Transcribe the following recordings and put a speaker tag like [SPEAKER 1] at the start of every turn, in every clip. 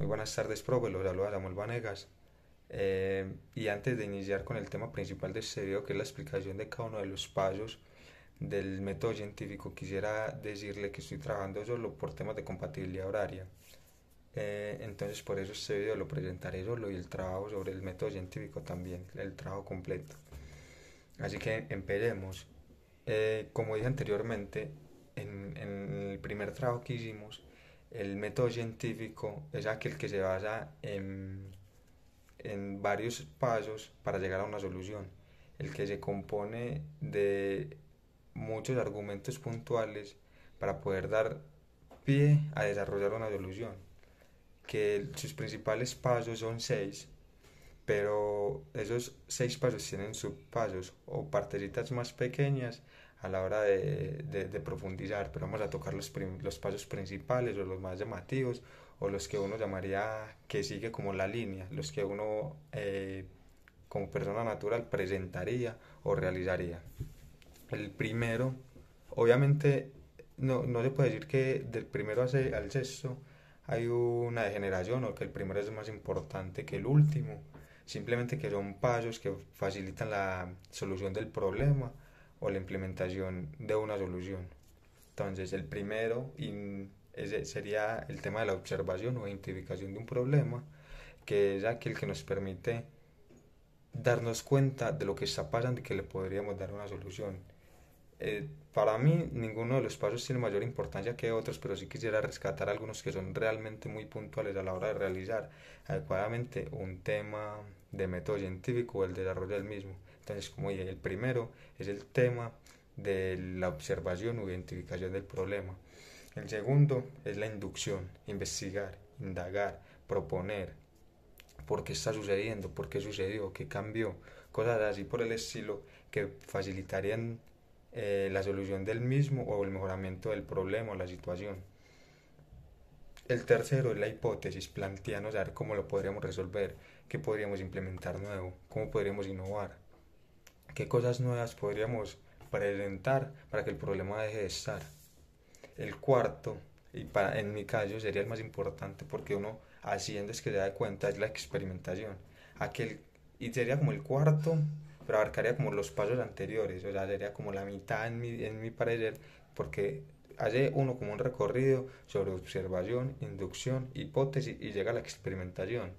[SPEAKER 1] Muy buenas tardes, profe. Los saluda Samuel Vanegas. Y antes de iniciar con el tema principal de este video, que es la explicación de cada uno de los pasos del método científico, quisiera decirle que estoy trabajando solo por temas de compatibilidad horaria. Entonces, por eso este video lo presentaré solo y el trabajo sobre el método científico también, el trabajo completo. Así que empecemos. Como dije anteriormente, en el primer trabajo que hicimos, el método científico es aquel que se basa en varios pasos para llegar a una solución, el que se compone de muchos argumentos puntuales para poder dar pie a desarrollar una solución, que sus principales pasos son seis, pero esos seis pasos tienen subpasos o partecitas más pequeñas a la hora de profundizar, pero vamos a tocar los pasos principales o los más llamativos o los que uno llamaría que sigue como la línea, los que uno como persona natural presentaría o realizaría. El primero, obviamente no se puede decir que del primero al sexto hay una degeneración o que el primero es más importante que el último, simplemente que son pasos que facilitan la solución del problema o la implementación de una solución. Entonces, el primero ese sería el tema de la observación o identificación de un problema, que es aquel que nos permite darnos cuenta de lo que está pasando y que le podríamos dar una solución. Para mí, ninguno de los pasos tiene mayor importancia que otros, pero sí quisiera rescatar algunos que son realmente muy puntuales a la hora de realizar adecuadamente un tema de método científico o el desarrollo del mismo. Entonces, como dije, el primero es el tema de la observación o identificación del problema. El segundo es la inducción, investigar, indagar, proponer, por qué está sucediendo, por qué sucedió, qué cambió, cosas así por el estilo que facilitarían la solución del mismo o el mejoramiento del problema o la situación. El tercero es la hipótesis, plantearnos a ver cómo lo podríamos resolver, qué podríamos implementar nuevo, cómo podríamos innovar, qué cosas nuevas podríamos presentar para que el problema deje de estar. El cuarto, en mi caso sería el más importante porque uno haciendo es que se da cuenta, es la experimentación. Aquel, y sería como el cuarto, pero abarcaría como los pasos anteriores, o sea, sería como la mitad en mi parecer, porque hace uno como un recorrido sobre observación, inducción, hipótesis y llega a la experimentación,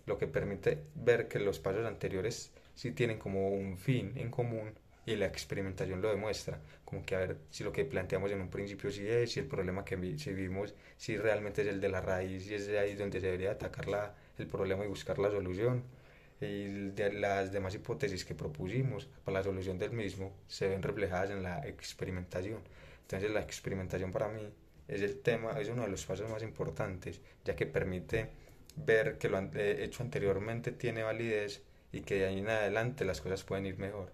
[SPEAKER 1] lo que permite ver que los pasos anteriores sí tienen como un fin en común y la experimentación lo demuestra, como que a ver si lo que planteamos en un principio sí es, si el problema que si vimos si realmente es el de la raíz y es de ahí donde se debería atacar el problema y buscar la solución. Y de las demás hipótesis que propusimos para la solución del mismo se ven reflejadas en la experimentación. Entonces la experimentación para mí es el tema, es uno de los pasos más importantes, ya que permite ver que lo hecho anteriormente tiene validez y que de ahí en adelante las cosas pueden ir mejor.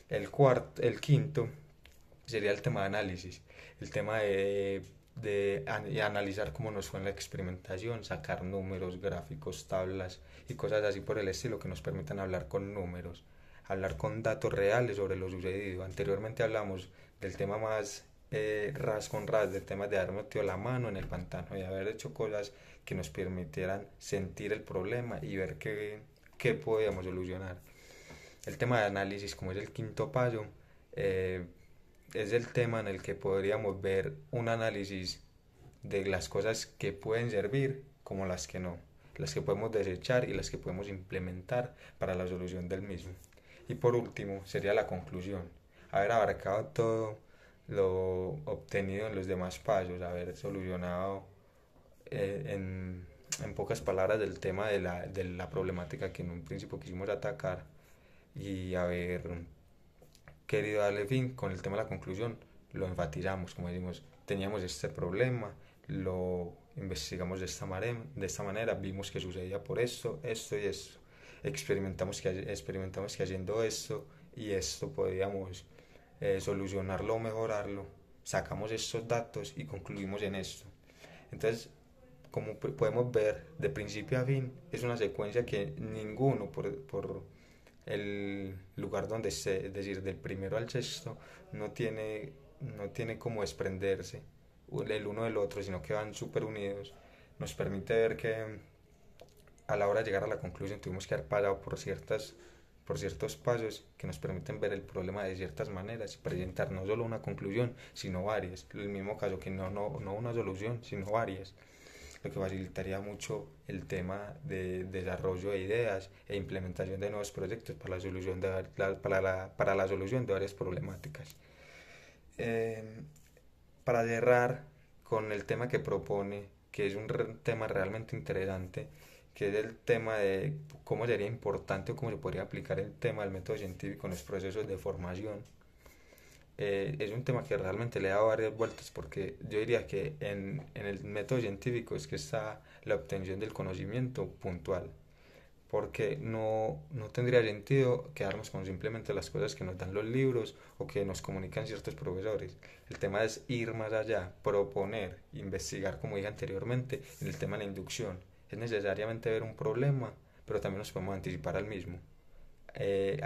[SPEAKER 1] El quinto sería el tema de análisis, el tema de analizar cómo nos fue en la experimentación, sacar números, gráficos, tablas y cosas así por el estilo que nos permitan hablar con números, hablar con datos reales sobre lo sucedido. Anteriormente hablamos del tema más ras con ras, del tema de haber metido la mano en el pantano y haber hecho cosas que nos permitieran sentir el problema y ver qué podíamos solucionar. El tema de análisis, como es el quinto paso, eh, es el tema en el que podríamos ver un análisis de las cosas que pueden servir como las que no, las que podemos desechar y las que podemos implementar para la solución del mismo. Y por último sería la conclusión, haber abarcado todo lo obtenido en los demás pasos, haber solucionado en pocas palabras del tema de la problemática que en un principio quisimos atacar y haber querido darle fin con el tema de la conclusión, lo enfatizamos, como decimos, teníamos este problema, lo investigamos de esta manera, vimos que sucedía por esto y esto, experimentamos que haciendo esto y esto podíamos solucionarlo o mejorarlo, sacamos estos datos y concluimos en esto. Entonces, como podemos ver, de principio a fin, es una secuencia que ninguno, por el lugar donde esté, es decir, del primero al sexto, no tiene como desprenderse el uno del otro, sino que van súper unidos. nos permite ver que a la hora de llegar a la conclusión tuvimos que haber pasado por ciertos pasos que nos permiten ver el problema de ciertas maneras y presentar no solo una conclusión, sino varias. En el mismo caso que no una solución, sino varias, lo que facilitaría mucho el tema de desarrollo de ideas e implementación de nuevos proyectos para para la solución de varias problemáticas. Eh, para cerrar con el tema que propone, que es un tema realmente interesante, que es el tema de cómo sería importante o cómo se podría aplicar el tema del método científico en los procesos de formación. Es un tema que realmente le he dado varias vueltas porque yo diría que en el método científico es que está la obtención del conocimiento puntual, porque no tendría sentido quedarnos con simplemente las cosas que nos dan los libros o que nos comunican ciertos profesores. El tema es ir más allá, proponer, investigar, como dije anteriormente, en el tema de la inducción. Es necesariamente ver un problema, pero también nos podemos anticipar al mismo. De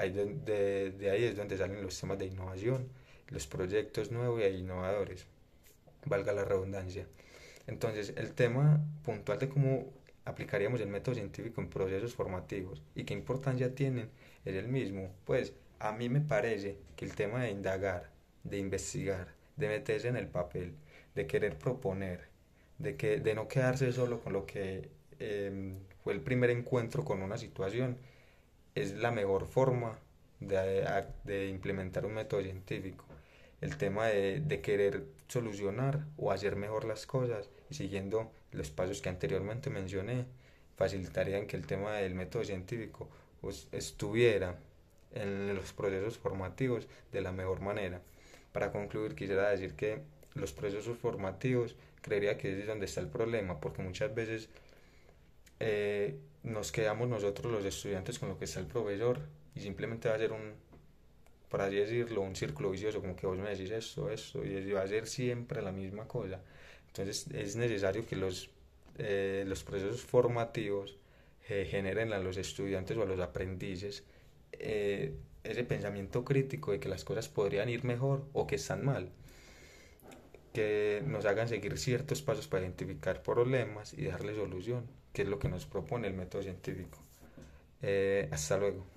[SPEAKER 1] ahí es donde salen los temas de innovación, los proyectos nuevos e innovadores, valga la redundancia. Entonces, el tema puntual de cómo aplicaríamos el método científico en procesos formativos y qué importancia tienen es el mismo. Pues a mí me parece que el tema de indagar, de investigar, de meterse en el papel, de querer proponer, de no quedarse solo con lo que fue el primer encuentro con una situación, es la mejor forma de implementar un método científico. El tema de querer solucionar o hacer mejor las cosas y siguiendo los pasos que anteriormente mencioné, facilitarían que el tema del método científico pues, estuviera en los procesos formativos de la mejor manera. Para concluir, quisiera decir que los procesos formativos creería que es donde está el problema, porque muchas veces nos quedamos nosotros los estudiantes con lo que está el profesor y simplemente va a ser por así decirlo, un círculo vicioso, como que vos me decís esto, y va a ser siempre la misma cosa. Entonces es necesario que los procesos formativos generen a los estudiantes o a los aprendices ese pensamiento crítico de que las cosas podrían ir mejor o que están mal, que nos hagan seguir ciertos pasos para identificar problemas y darle solución, que es lo que nos propone el método científico. Hasta luego.